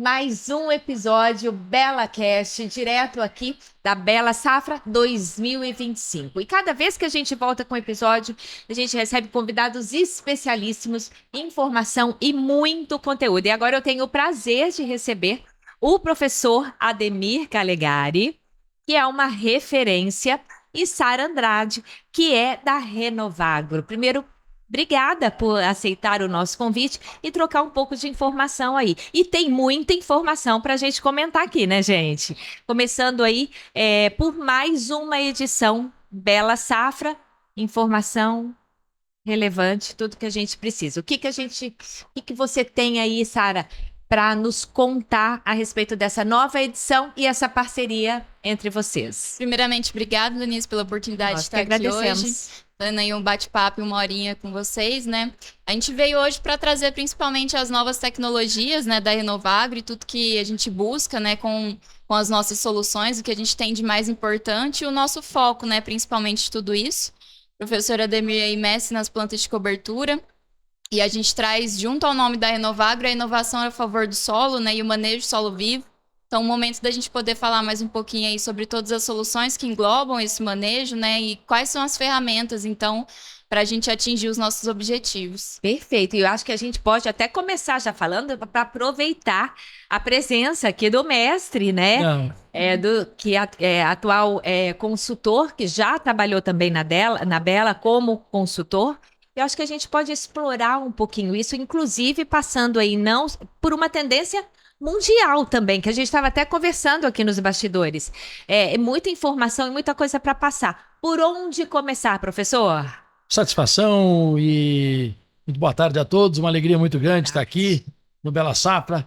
mais um episódio BelaCast, direto aqui da Bela Safra 2025. E cada vez que a gente volta com um episódio, a gente recebe convidados especialíssimos, informação e muito conteúdo. E agora eu tenho o prazer de receber o professor Ademir Calegari, que é uma referência, e Sara Andrade, que é da Renovagro. Primeiro, obrigada por aceitar o nosso convite e trocar um pouco de informação aí. E tem muita informação para a gente comentar aqui, né, gente? Começando aí por mais uma edição Bela Safra, informação relevante, tudo que a gente precisa. O que você tem aí, Sara, para nos contar a respeito dessa nova edição e essa parceria entre vocês? Primeiramente, obrigada, Denise, pela oportunidade de estar aqui hoje, dando aí um bate-papo e uma horinha com vocês, né? A gente veio hoje para trazer principalmente as novas tecnologias, né, da Renovagro e tudo que a gente busca, né, com as nossas soluções, o que a gente tem de mais importante e o nosso foco, né, principalmente de tudo isso. Professor Ademir é mestre nas plantas de cobertura. E a gente traz, junto ao nome da Renovagro, a inovação a favor do solo, né, e o manejo do solo vivo. Então, o momento da gente poder falar mais um pouquinho aí sobre todas as soluções que englobam esse manejo, né, e quais são as ferramentas, então, para a gente atingir os nossos objetivos. Perfeito. E eu acho que a gente pode até começar já falando para aproveitar a presença aqui do mestre, né? Atual consultor, que já trabalhou também na Bela como consultor. Eu acho que a gente pode explorar um pouquinho isso, inclusive passando aí não por uma tendência mundial também, que a gente estava até conversando aqui nos bastidores. Muita informação e muita coisa para passar. Por onde começar, professor? Satisfação e muito boa tarde a todos. Uma alegria muito grande estar aqui no Bela Safra.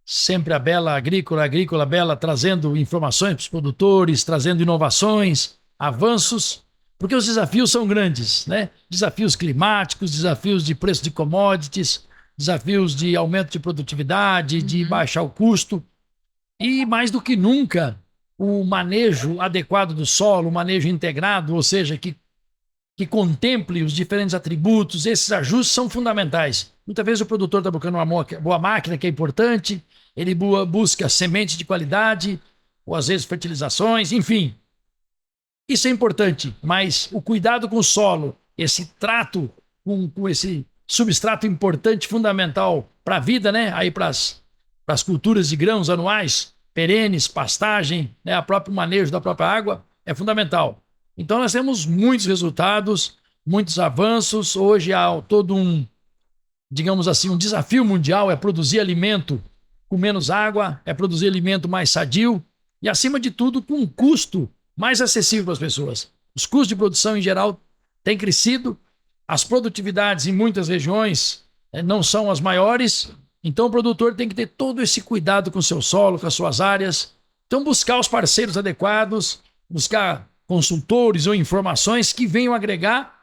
Sempre a Bela Agrícola Bela, trazendo informações para os produtores, trazendo inovações, avanços. Porque os desafios são grandes, né? Desafios climáticos, desafios de preço de commodities, desafios de aumento de produtividade, de baixar o custo. E mais do que nunca, o manejo adequado do solo, o manejo integrado, ou seja, que contemple os diferentes atributos, esses ajustes são fundamentais. Muitas vezes o produtor está buscando uma boa máquina, que é importante, ele busca semente de qualidade, ou às vezes fertilizações, enfim. Isso é importante, mas o cuidado com o solo, esse trato com esse substrato importante, fundamental para a vida, né? Aí para as culturas de grãos anuais, perenes, pastagem, né? O próprio manejo da própria água é fundamental. Então nós temos muitos resultados, muitos avanços. Hoje há todo digamos assim, um desafio mundial, é produzir alimento com menos água, é produzir alimento mais sadio e, acima de tudo, com um custo mais acessível para as pessoas. Os custos de produção, em geral, têm crescido, as produtividades em muitas regiões não são as maiores, então o produtor tem que ter todo esse cuidado com o seu solo, com as suas áreas. Então, buscar os parceiros adequados, buscar consultores ou informações que venham agregar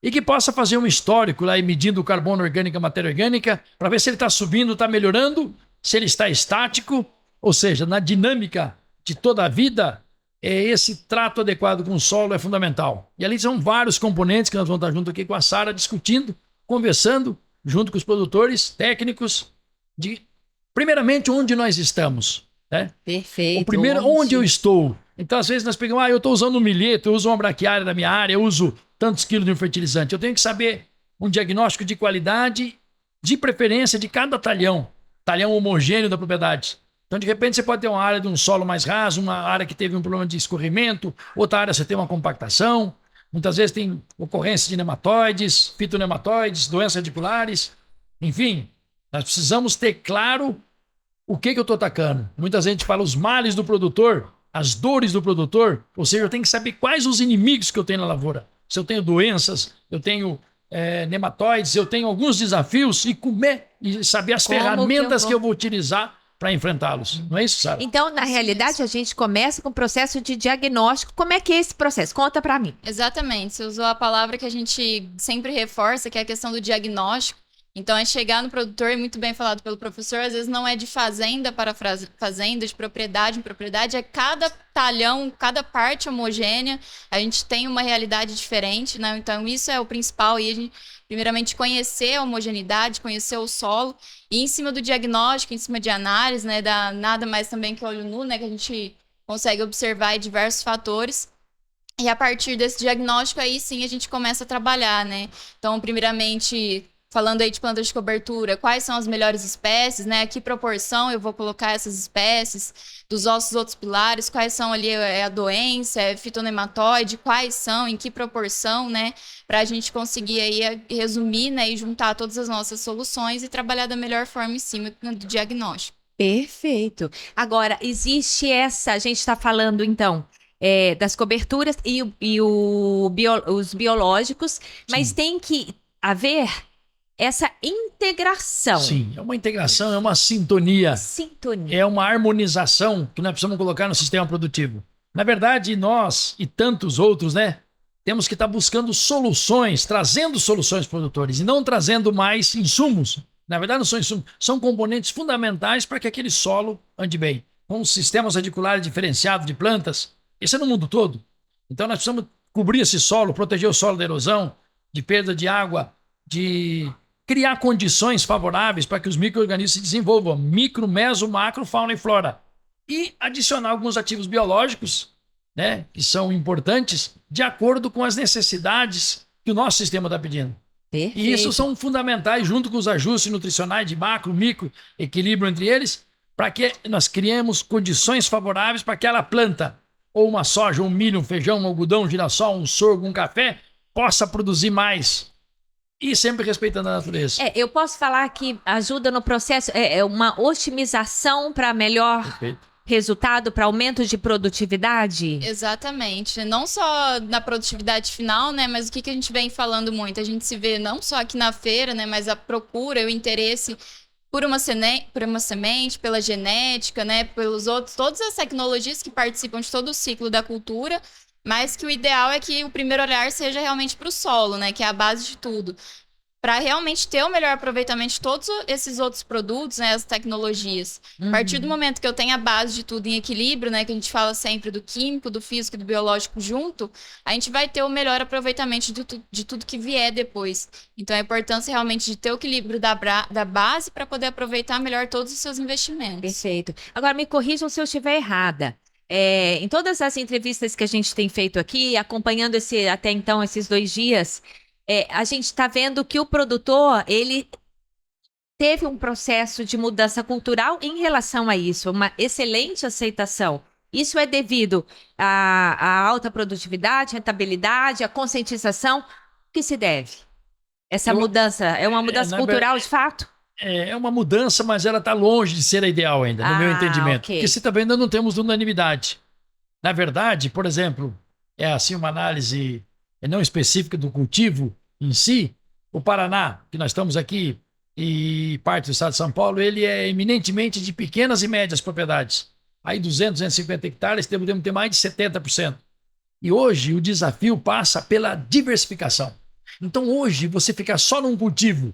e que possa fazer um histórico lá, medindo o carbono orgânico, a matéria orgânica, para ver se ele está subindo, está melhorando, se ele está estático, ou seja, na dinâmica de toda a vida. Esse trato adequado com o solo é fundamental. E ali são vários componentes que nós vamos estar junto aqui com a Sara, discutindo, conversando, junto com os produtores, técnicos, primeiramente, onde nós estamos. Né? Perfeito. O primeiro, onde eu estou. Então, às vezes, nós pegamos, eu estou usando um milheto, eu uso uma braquiária na minha área, eu uso tantos quilos de um fertilizante. Eu tenho que saber um diagnóstico de qualidade, de preferência de cada talhão homogêneo da propriedade. Então, de repente, você pode ter uma área de um solo mais raso, uma área que teve um problema de escorrimento, outra área você tem uma compactação. Muitas vezes tem ocorrência de nematóides, fitonematóides, doenças radiculares. Enfim, nós precisamos ter claro o que eu estou atacando. Muita gente fala os males do produtor, as dores do produtor, ou seja, eu tenho que saber quais os inimigos que eu tenho na lavoura. Se eu tenho doenças, eu tenho nematóides, eu tenho alguns desafios e saber as ferramentas que eu vou utilizar para enfrentá-los. Não é isso, Sara? Então, na realidade, a gente começa com o processo de diagnóstico. Como é que é esse processo? Conta para mim. Exatamente. Você usou a palavra que a gente sempre reforça, que é a questão do diagnóstico. Então, é chegar no produtor, muito bem falado pelo professor, às vezes não é de fazenda para fazenda, de propriedade em propriedade, é cada talhão, cada parte homogênea, a gente tem uma realidade diferente, né? Então, isso é o principal, e a gente, primeiramente, conhecer a homogeneidade, conhecer o solo, e em cima do diagnóstico, em cima de análise, né, nada mais também que olho nu, né, que a gente consegue observar diversos fatores. E a partir desse diagnóstico, aí sim a gente começa a trabalhar, né? Então, primeiramente, falando aí de plantas de cobertura, quais são as melhores espécies, né? Que proporção eu vou colocar essas espécies, dos ossos outros pilares, quais são ali a doença, fitonematóide, quais são, em que proporção, né? Para a gente conseguir aí resumir, né? E juntar todas as nossas soluções e trabalhar da melhor forma em cima do diagnóstico. Perfeito. Agora, existe a gente está falando, então, das coberturas os biológicos, mas Sim. tem que haver essa integração. Sim, é uma integração, é uma sintonia, Sintonia. é uma harmonização que nós precisamos colocar no sistema produtivo. Na verdade, nós e tantos outros, né, temos que estar buscando soluções, trazendo soluções para os produtores e não trazendo mais insumos. Na verdade, não são insumos, são componentes fundamentais para que aquele solo ande bem. Com os sistemas radiculares diferenciados de plantas, isso é no mundo todo. Então, nós precisamos cobrir esse solo, proteger o solo da erosão, de perda de água, de criar condições favoráveis para que os micro-organismos se desenvolvam, micro, meso, macro, fauna e flora. E adicionar alguns ativos biológicos, né, que são importantes, de acordo com as necessidades que o nosso sistema está pedindo. Perfeito. E isso são fundamentais, junto com os ajustes nutricionais de macro, micro, equilíbrio entre eles, para que nós criemos condições favoráveis para que aquela planta, ou uma soja, um milho, um feijão, um algodão, um girassol, um sorgo, um café, possa produzir mais. E sempre respeitando a natureza. Eu posso falar que ajuda no processo, uma otimização para melhor resultado, para aumento de produtividade? Exatamente. Não só na produtividade final, né? Mas o que a gente vem falando muito? A gente se vê não só aqui na feira, né? Mas a procura, o interesse por uma semente, pela genética, né? Pelos outros, todas as tecnologias que participam de todo o ciclo da cultura. Mas que o ideal é que o primeiro olhar seja realmente para o solo, né? Que é a base de tudo. Para realmente ter o melhor aproveitamento de todos esses outros produtos, né? As tecnologias. A partir do momento que eu tenho a base de tudo em equilíbrio, né? Que a gente fala sempre do químico, do físico e do biológico junto, a gente vai ter o melhor aproveitamento de tudo que vier depois. Então, a importância realmente de ter o equilíbrio da base para poder aproveitar melhor todos os seus investimentos. Perfeito. Agora, me corrijam se eu estiver errada. Em todas as entrevistas que a gente tem feito aqui, acompanhando até então esses 2 dias, a gente está vendo que o produtor, ele teve um processo de mudança cultural em relação a isso, uma excelente aceitação. Isso é devido à alta produtividade, rentabilidade, à conscientização. O que se deve? Essa mudança é uma mudança cultural, de fato? É uma mudança, mas ela está longe de ser a ideal ainda, no meu entendimento. Okay. Porque se também ainda não temos unanimidade. Na verdade, por exemplo, assim uma análise não específica do cultivo em si, o Paraná, que nós estamos aqui, e parte do estado de São Paulo, ele é eminentemente de pequenas e médias propriedades. Aí 200, 250 hectares, podemos ter mais de 70%. E hoje o desafio passa pela diversificação. Então hoje, você ficar só num cultivo,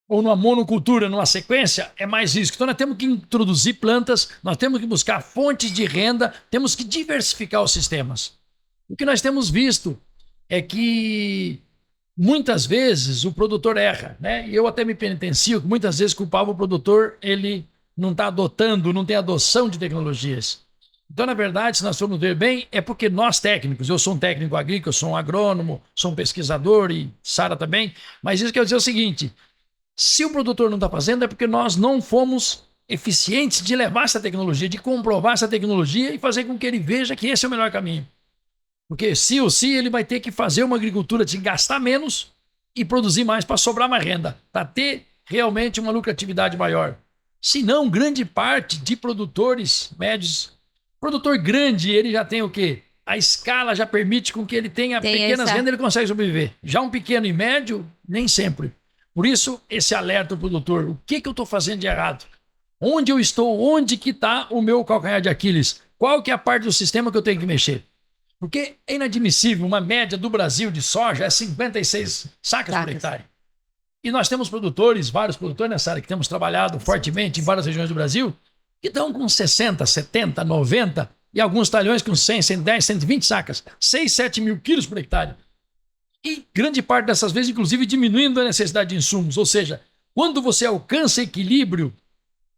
ou numa monocultura, numa sequência, é mais risco. Então nós temos que introduzir plantas, nós temos que buscar fontes de renda, temos que diversificar os sistemas. O que nós temos visto é que muitas vezes o produtor erra, né? E eu até me penitencio que muitas vezes culpava o produtor, ele não está adotando, não tem adoção de tecnologias. Então, na verdade, se nós formos ver bem, é porque nós técnicos, eu sou um técnico agrícola, sou um agrônomo, sou um pesquisador e Sara também, mas isso quer dizer o seguinte: se o produtor não está fazendo, é porque nós não fomos eficientes de levar essa tecnologia, de comprovar essa tecnologia e fazer com que ele veja que esse é o melhor caminho. Porque se ou se ele vai ter que fazer uma agricultura de gastar menos e produzir mais para sobrar mais renda, para ter realmente uma lucratividade maior. Se não, grande parte de produtores médios, produtor grande, ele já tem o quê? A escala já permite com que ele tenha pequenas rendas, ele consegue sobreviver. Já um pequeno e médio, nem sempre. Por isso, esse alerta ao produtor: o que eu estou fazendo de errado? Onde eu estou? Onde que está o meu calcanhar de Aquiles? Qual que é a parte do sistema que eu tenho que mexer? Porque é inadmissível, uma média do Brasil de soja é 56 sacas por hectare. E nós temos produtores, vários produtores nessa área que temos trabalhado fortemente em várias regiões do Brasil, que estão com 60, 70, 90 e alguns talhões com 100, 110, 120 sacas, 6, 7 mil quilos por hectare. E grande parte dessas vezes, inclusive, diminuindo a necessidade de insumos. Ou seja, quando você alcança equilíbrio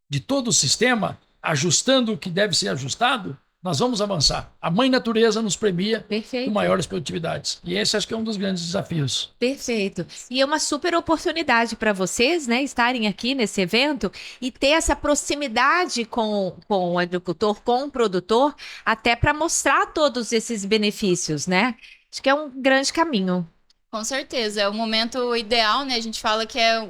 de todo o sistema, ajustando o que deve ser ajustado, nós vamos avançar. A mãe natureza nos premia com maiores produtividades. E esse acho que é um dos grandes desafios. Perfeito. E é uma super oportunidade para vocês, né, estarem aqui nesse evento e ter essa proximidade com o agricultor, com o produtor, até para mostrar todos esses benefícios, né? Acho que é um grande caminho. Com certeza. É o momento ideal, né? A gente fala que é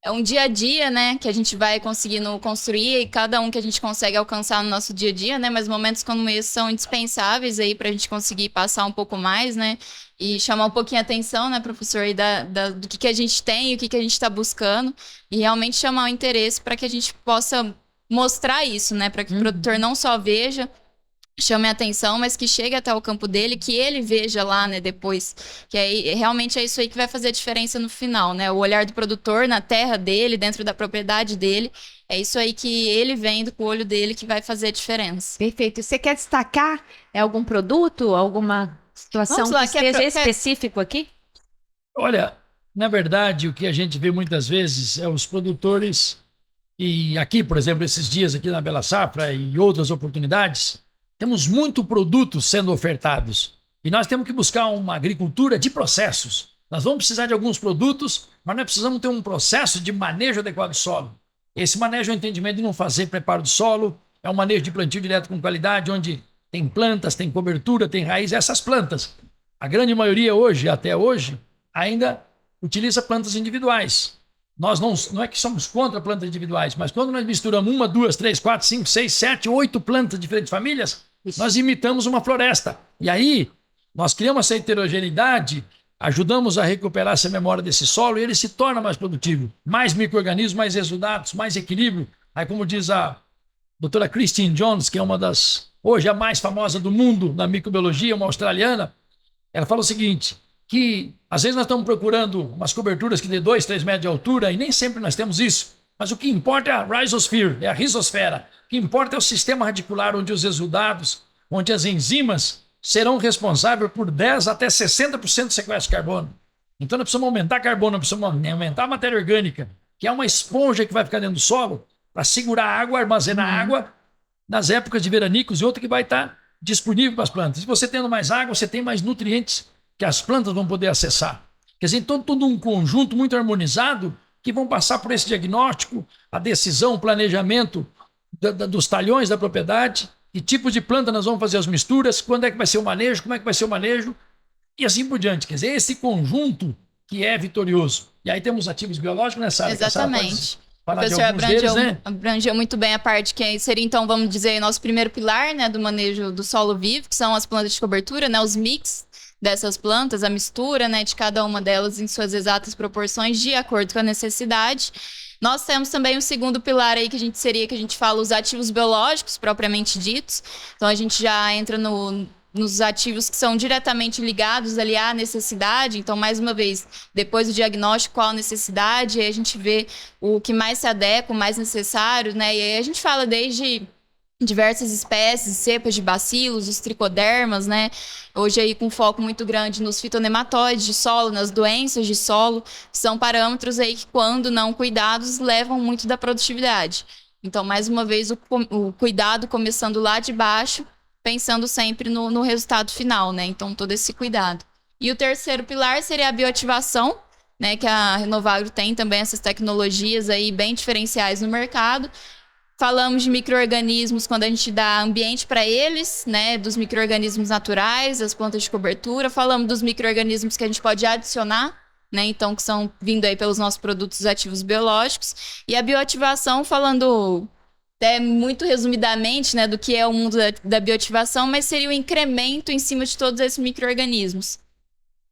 um dia a dia, né, que a gente vai conseguindo construir e cada um que a gente consegue alcançar no nosso dia a dia, né, mas momentos como esse são indispensáveis aí para a gente conseguir passar um pouco mais, né, e chamar um pouquinho a atenção, né, professor, aí do que a gente tem e o que a gente está buscando e realmente chamar o interesse para que a gente possa mostrar isso, né, para que o produtor não só veja, chame a atenção, mas que chegue até o campo dele, que ele veja lá, né, depois. Que aí, realmente é isso aí que vai fazer a diferença no final, né? O olhar do produtor na terra dele, dentro da propriedade dele. É isso aí que ele vendo com o olho dele que vai fazer a diferença. Perfeito. E você quer destacar algum produto, alguma situação que esteja específico aqui? Olha, na verdade, o que a gente vê muitas vezes é os produtores, e aqui, por exemplo, esses dias aqui na Bela Safra e outras oportunidades, temos muito produto sendo ofertados e nós temos que buscar uma agricultura de processos. Nós vamos precisar de alguns produtos, mas nós precisamos ter um processo de manejo adequado do solo. Esse manejo é o entendimento de não fazer preparo do solo, é um manejo de plantio direto com qualidade, onde tem plantas, tem cobertura, tem raiz. Essas plantas, a grande maioria hoje, até hoje, ainda utiliza plantas individuais. Nós não é que somos contra plantas individuais, mas quando nós misturamos 1, 2, 3, 4, 5, 6, 7, 8 plantas de diferentes famílias, nós imitamos uma floresta. E aí, nós criamos essa heterogeneidade, ajudamos a recuperar essa memória desse solo e ele se torna mais produtivo. Mais micro-organismos, mais resultados, mais equilíbrio. Aí, como diz a doutora Christine Jones, que é uma das, hoje, a mais famosa do mundo na microbiologia, uma australiana, ela fala o seguinte, que às vezes nós estamos procurando umas coberturas que dê 2, 3 metros de altura e nem sempre nós temos isso. Mas o que importa é a rhizosphere, é a rizosfera. O que importa é o sistema radicular, onde os exudados, onde as enzimas serão responsáveis por 10 até 60% do sequestro de carbono. Então nós precisamos aumentar carbono, nós precisamos aumentar a matéria orgânica, que é uma esponja que vai ficar dentro do solo para segurar água, armazenar água nas épocas de veranicos e outra que vai estar disponível para as plantas. Se você tendo mais água, você tem mais nutrientes que as plantas vão poder acessar. Quer dizer, então todo um conjunto muito harmonizado que vão passar por esse diagnóstico, a decisão, o planejamento dos talhões da propriedade, que tipo de planta nós vamos fazer as misturas, quando é que vai ser o manejo, como é que vai ser o manejo, e assim por diante. Quer dizer, esse conjunto que é vitorioso. E aí temos ativos biológicos nessa área. Exatamente. O professor abrangeu muito bem a parte que seria, então, vamos dizer, nosso primeiro pilar, né, do manejo do solo vivo, que são as plantas de cobertura, né, os mix dessas plantas, a mistura, né, de cada uma delas em suas exatas proporções, de acordo com a necessidade. Nós temos também o segundo pilar aí, que a gente fala os ativos biológicos, propriamente ditos. Então, a gente já entra nos ativos que são diretamente ligados ali à necessidade. Então, mais uma vez, depois do diagnóstico, qual a necessidade, aí a gente vê o que mais se adequa, o mais necessário, né? E aí a gente fala desde diversas espécies, cepas de bacilos, os tricodermas, né? Hoje aí com foco muito grande nos fitonematóides de solo, nas doenças de solo, são parâmetros aí que, quando não cuidados, levam muito da produtividade. Então, mais uma vez, o cuidado começando lá de baixo, pensando sempre no resultado final, né? Então, todo esse cuidado. E o terceiro pilar seria a bioativação, né? Que a Renovagro tem também essas tecnologias aí bem diferenciais no mercado. Falamos de micro-organismos quando a gente dá ambiente para eles, né? Dos micro-organismos naturais, as plantas de cobertura. Falamos dos micro-organismos que a gente pode adicionar, né? Então, que são vindo aí pelos nossos produtos ativos biológicos. E a bioativação, falando até muito resumidamente, né, do que é o mundo da bioativação, mas seria o incremento em cima de todos esses micro-organismos.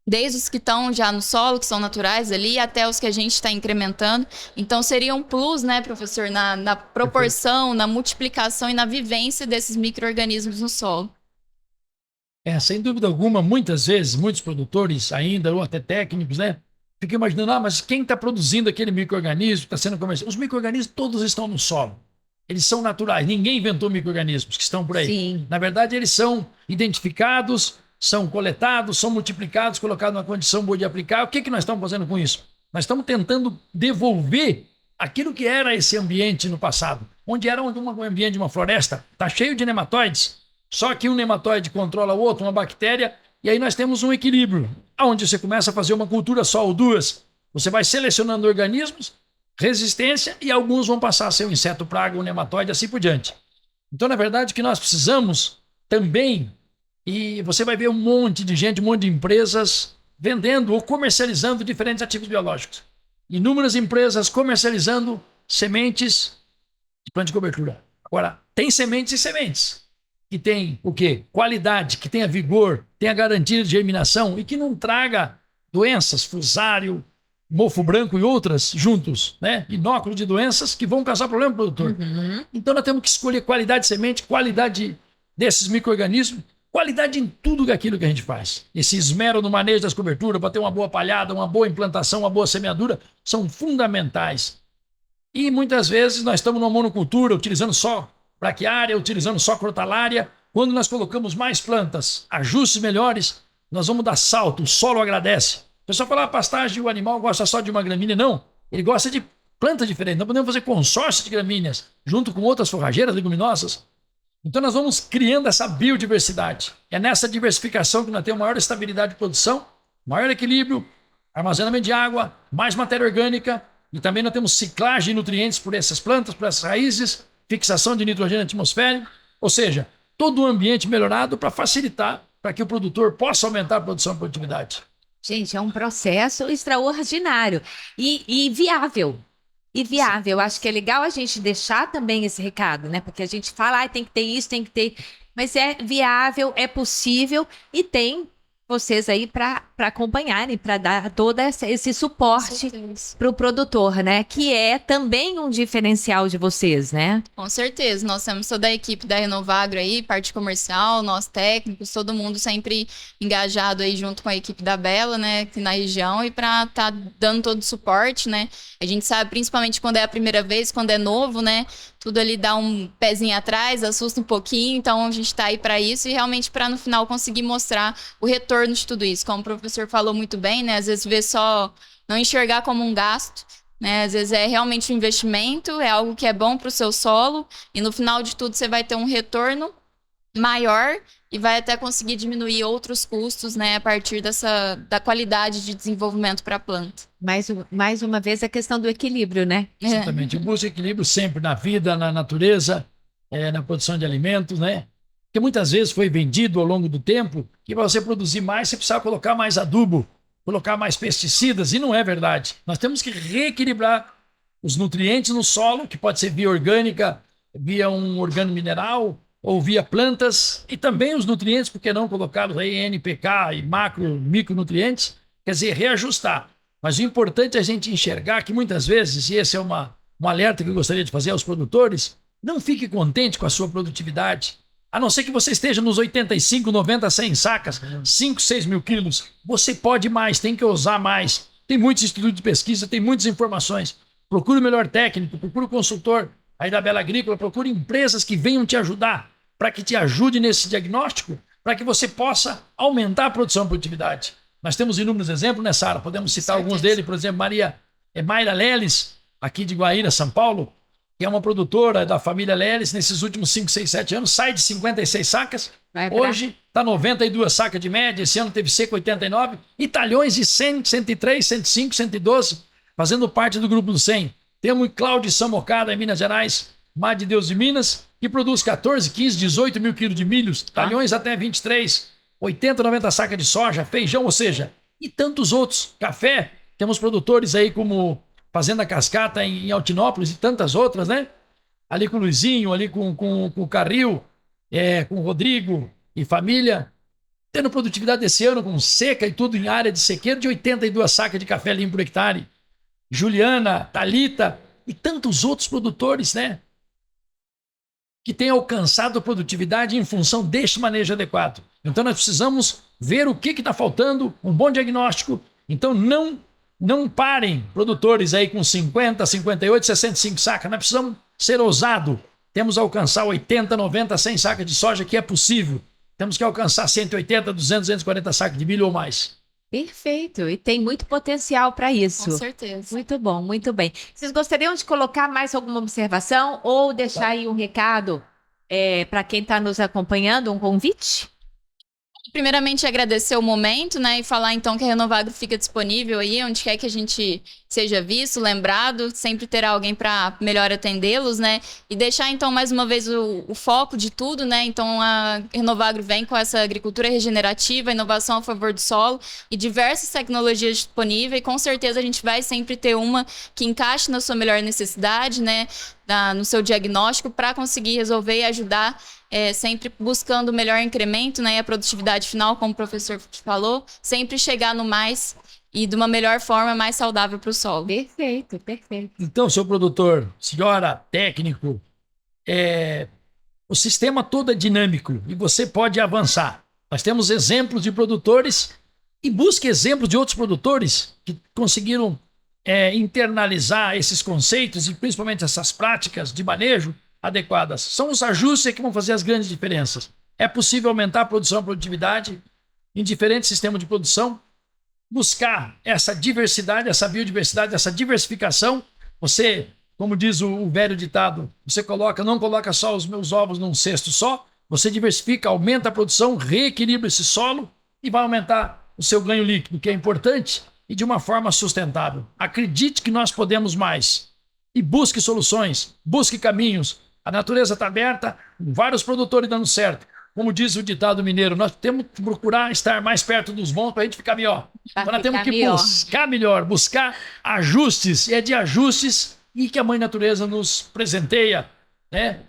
Desde os que estão já no solo, que são naturais ali, até os que a gente está incrementando. Então, seria um plus, né, professor, na proporção, na multiplicação e na vivência desses micro-organismos no solo. Sem dúvida alguma, muitas vezes, muitos produtores ainda, ou até técnicos, né, fica imaginando, mas quem está produzindo aquele micro-organismo, está sendo comercializado? Os micro-organismos todos estão no solo. Eles são naturais. Ninguém inventou micro-organismos que estão por aí. Sim. Na verdade, eles são identificados, são coletados, são multiplicados, colocados numa condição boa de aplicar. O que nós estamos fazendo com isso? Nós estamos tentando devolver aquilo que era esse ambiente no passado, onde era um ambiente de uma floresta. Está cheio de nematóides. Só que um nematóide controla o outro, uma bactéria, e aí nós temos um equilíbrio, onde você começa a fazer uma cultura só ou duas. Você vai selecionando organismos, resistência, e alguns vão passar a ser um inseto praga, um nematóide, assim por diante. Então, na verdade, o que nós precisamos também, e você vai ver um monte de gente, um monte de empresas vendendo ou comercializando diferentes ativos biológicos. Inúmeras empresas comercializando sementes de planta de cobertura. Agora, tem sementes e sementes, que tem o quê? Qualidade, que tenha vigor, tenha garantia de germinação e que não traga doenças, fusário, mofo branco e outras juntos, né? Inóculo de doenças que vão causar problema para o produtor. Então nós temos que escolher qualidade de semente, qualidade desses micro-organismos, qualidade em tudo aquilo que a gente faz. Esse esmero no manejo das coberturas, para ter uma boa palhada, uma boa implantação, uma boa semeadura, são fundamentais. E muitas vezes nós estamos numa monocultura, utilizando só braquiária, utilizando só crotalária. Quando nós colocamos mais plantas, ajustes melhores, nós vamos dar salto, o solo agradece. O pessoal fala, a pastagem, o animal gosta só de uma gramínea. Não, ele gosta de plantas diferentes. Nós podemos fazer consórcio de gramíneas, junto com outras forrageiras leguminosas. Então nós vamos criando essa biodiversidade. É nessa diversificação que nós temos maior estabilidade de produção, maior equilíbrio, armazenamento de água, mais matéria orgânica, e também nós temos ciclagem de nutrientes por essas plantas, por essas raízes, fixação de nitrogênio atmosférico, ou seja, todo o ambiente melhorado para facilitar, para que o produtor possa aumentar a produção e a produtividade. Gente, é um processo extraordinário e viável. E viável. Acho que é legal a gente deixar também esse recado, né? Porque a gente fala, tem que ter isso, tem que ter... Mas é viável, é possível e tem vocês aí para acompanharem, para dar todo esse suporte para o produtor, né? Que é também um diferencial de vocês, né? Com certeza. Nós temos toda a equipe da Renovagro aí, parte comercial, nós técnicos, todo mundo sempre engajado aí junto com a equipe da Bela, né? Aqui na região e para estar dando todo o suporte, né? A gente sabe, principalmente quando é a primeira vez, quando é novo, né? Tudo ali dá um pezinho atrás, assusta um pouquinho, então a gente está aí para isso e realmente para no final conseguir mostrar o retorno de tudo isso. Como o professor falou muito bem, né? Às vezes ver só, não enxergar como um gasto, né? Às vezes é realmente um investimento, é algo que é bom para o seu solo e no final de tudo você vai ter um retorno maior e vai até conseguir diminuir outros custos, né, a partir da qualidade de desenvolvimento para a planta. Mais uma vez a questão do equilíbrio, né? Exatamente. Eu busco equilíbrio sempre na vida, na natureza, na produção de alimentos, né? Porque muitas vezes foi vendido ao longo do tempo que para você produzir mais, você precisava colocar mais adubo, colocar mais pesticidas, e não é verdade. Nós temos que reequilibrar os nutrientes no solo, que pode ser via orgânica, via um organomineral, ou via plantas, e também os nutrientes, porque não colocados aí NPK e micronutrientes, quer dizer, reajustar. Mas o importante é a gente enxergar que muitas vezes, e esse é um alerta que eu gostaria de fazer aos produtores, não fique contente com a sua produtividade, a não ser que você esteja nos 85, 90, 100 sacas, 5, 6 mil quilos, você pode mais, tem que ousar mais. Tem muitos institutos de pesquisa, tem muitas informações. Procure o melhor técnico, procure o consultor aí da Bela Agrícola, procure empresas que venham te ajudar, para que te ajude nesse diagnóstico, para que você possa aumentar a produção e a produtividade. Nós temos inúmeros exemplos, né, Sara? Podemos citar alguns deles, por exemplo, Mayra Leles, aqui de Guaíra, São Paulo, que é uma produtora da família Leles, nesses últimos 5, 6, 7 anos, sai de 56 sacas, hoje está 92 sacas de média, esse ano teve seco 89, e talhões de 100, 103, 105, 112, fazendo parte do grupo do 100. Temos Cláudio Samocada, em Minas Gerais, Mar de Deus de Minas, que produz 14, 15, 18 mil quilos de milhos, talhões até 23, 80, 90 sacas de soja, feijão, ou seja, e tantos outros. Café, temos produtores aí como Fazenda Cascata em Altinópolis e tantas outras, né? Ali com o Luizinho, ali com o Carril, com o Rodrigo e família, tendo produtividade desse ano com seca e tudo em área de sequeiro de 82 sacas de café limpo por hectare. Juliana, Thalita e tantos outros produtores, né? Que têm alcançado a produtividade em função deste manejo adequado. Então nós precisamos ver o que está faltando, um bom diagnóstico. Então não não parem, produtores aí com 50, 58, 65 sacas. Nós precisamos ser ousados. Temos que alcançar 80, 90, 100 sacas de soja, que é possível. Temos que alcançar 180, 200, 240 sacas de milho ou mais. Perfeito, e tem muito potencial para isso. Com certeza. Muito bom, muito bem. Vocês gostariam de colocar mais alguma observação ou deixar aí um recado para quem está nos acompanhando, um convite? Primeiramente, agradecer o momento, né? E falar então que a Renovagro fica disponível aí, onde quer que a gente seja visto, lembrado, sempre terá alguém para melhor atendê-los, né? E deixar então mais uma vez o foco de tudo, né? Então a Renovagro vem com essa agricultura regenerativa, inovação a favor do solo e diversas tecnologias disponíveis. E com certeza a gente vai sempre ter uma que encaixe na sua melhor necessidade, né? No seu diagnóstico, para conseguir resolver e ajudar, sempre buscando o melhor incremento, né, e a produtividade final, como o professor falou, sempre chegar no mais e de uma melhor forma, mais saudável para o solo. Perfeito, perfeito. Então, seu produtor, senhora, técnico, o sistema todo é dinâmico e você pode avançar. Nós temos exemplos de produtores e busque exemplos de outros produtores que conseguiram internalizar esses conceitos e principalmente essas práticas de manejo adequadas. São os ajustes que vão fazer as grandes diferenças. É possível aumentar a produção e a produtividade em diferentes sistemas de produção, buscar essa diversidade, essa biodiversidade, essa diversificação. Você, como diz o velho ditado, você não coloca só os meus ovos num cesto só, você diversifica, aumenta a produção, reequilibra esse solo e vai aumentar o seu ganho líquido, que é importante, e de uma forma sustentável. Acredite que nós podemos mais. E busque soluções, busque caminhos. A natureza está aberta, vários produtores dando certo. Como diz o ditado mineiro, nós temos que procurar estar mais perto dos bons para a gente ficar melhor. Então nós temos que buscar melhor, buscar ajustes. E é de ajustes e que a Mãe Natureza nos presenteia, né?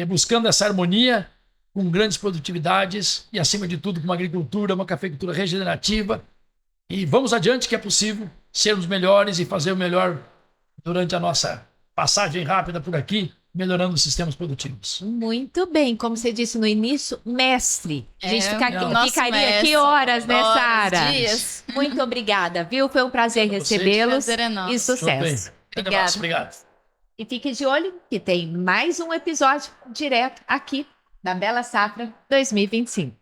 Buscando essa harmonia com grandes produtividades e, acima de tudo, com uma agricultura, uma cafeicultura regenerativa. E vamos adiante, que é possível sermos melhores e fazer o melhor durante a nossa passagem rápida por aqui, melhorando os sistemas produtivos. Muito bem, como você disse no início, mestre. A gente ficaria aqui mestre. horas, né, Sara? Dias. Muito obrigada, viu? Foi um prazer recebê-los. Prazer é nosso. E sucesso. Obrigado. E fique de olho que tem mais um episódio direto aqui da Bela Safra 2025.